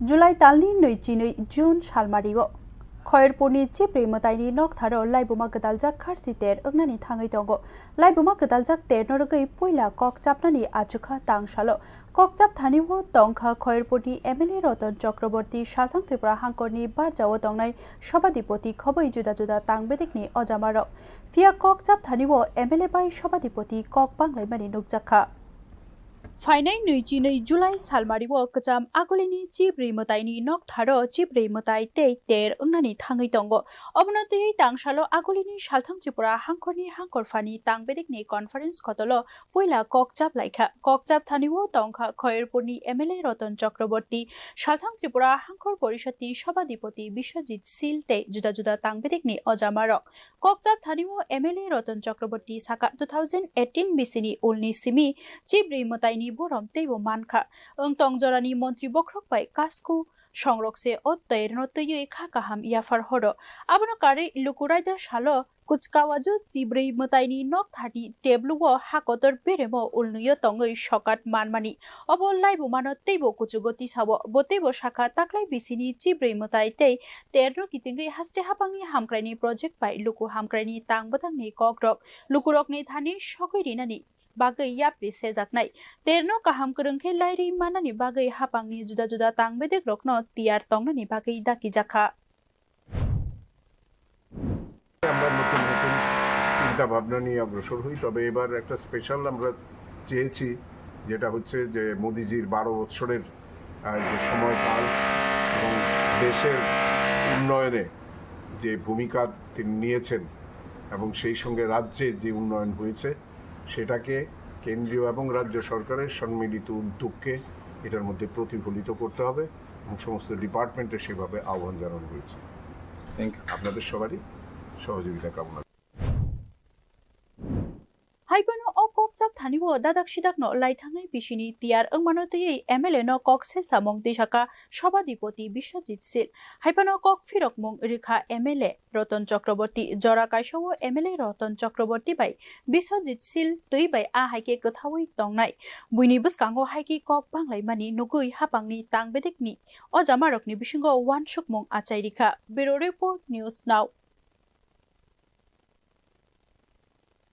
जुलाई तालनि 22 जुन सालमारियाव खयरपुरनि चिब्रि मोताइनि नकथारो लाइबुमा गदालजाक खारसितेर ओंनानि थाङै दंगो लाइबुमा गदालजाक तेरनरगै पुइला kokchapthanio आचुखा तांसालो kokchapthanio तंखा खयरपुरनि MLA रतन चक्रवर्ती सालथां त्रिपुरा हांखरनि बारजाव दंनाय सभाधिपति खबै जुदा जुदा तांबेदिकनि अजामारो फिया kokchapthanio MLA बाय सभाधिपति कक बांलाइमानि नुकजाखा फाइनाइ 22 जुलाई सालमारियाव कचाम आगोलिनि चिब्रि मोताइनि नकथारो चिब्रि मोताइ तेर ओंनानि थाङै दंगो अबनतयै तांसालो आगोलिनि सालथां त्रिपुरा हांखरनि हांखरफानि तांबेदिकनि कनफारेन्स खतलो पुइला kokchapthanio तंखा खयरपुरनि MLA रतन चक्रवर्ती सालथां त्रिपुरा हांखर परिषदनि सभाधिपति विश्वजित सिलते जुदा जुदा तांबेदिकनि अजामारो kokchapthanio MLA रतन चक्रवर्ती साका 2018 बिसिनि उलनि सिमि चिब्रि मोताइनि बोरम तेबो मानखा ओंतंग जरानि मन्त्री बख्रक बाय कास्कु संरक्षे अत्तैर नतयै खाकाहाम याफार हरो आबनो कारे लुकुराइदा सालो कुचकावाजु चिब्रि मोताइनि नक थाटी टेबलुओ हाकतर बेरेमो उलनुयो तंगै सकात मानमानि अबो लाइबु मानो तेबो कुचुगति साबो बोतेबो शाखा ताक्लाइ बिसिनि चिब्रि मोताइ तेरनो कितिंगै हास्ते हापांनि हामक्राइनि प्रोजेक्ट बाय लुकु हामक्राइनि तांबदांनि ककरक लुकुरकनि थानि सकैरिनानि बागै याप्रि सेजाकनाय तेरनो काहाम करंखे लाइरि मानानि बागै हापांनि जुदा जुदा तांबेदेक रकनो तियार तंगनानि बागै दाकी जाखा আমরা নতুন নতুন চিন্তা ভাবনা নিয়ে অগ্রসর হই তবে এবার একটা স্পেশাল আমরা চেয়েছি যেটা হচ্ছে যে মোদিজির 12 বছরের যে সময়কাল এবং দেশের উন্নয়নে যে ভূমিকা তিনি নিয়েছেন এবং সেই সঙ্গে রাজ্যের যে উন্নয়ন হয়েছে সেটাকে কেন্দ্রীয় এবং রাজ্য সরকারের সম্মিলিত উদ্যোগকে এটার মধ্যে প্রতিফলিত করতে হবে এবং সমস্ত ডিপার্টমেন্টে সেভাবে আহ্বান জানানো হয়েছে আপনাদের সবারই সহযোগিতা কামনা हाइबानो अ kokchapthanio दादाक सिदाकनो लाइथाङै बिसिनि तियार ओंमानतयै MLA नो koksil samong दिशाका सभाधिपति विश्वजित सिल हाइबानो कक फिरक मुं रिखा MLA रतन चक्रवर्ती जरा काइसावो MLA रतन चक्रवर्ती बाय विश्वजित सिल तुइ बाय आ हाइके गथावै तंनाय बुइनि बसकांगो हाइके कक बांलाइमानि नुगै हापांनि तांबेदिकनि अजामारकनि बिसिंगो वानसुक मुं आचाइरिखा ब्युरो रिपोर्ट न्यूज नाउ।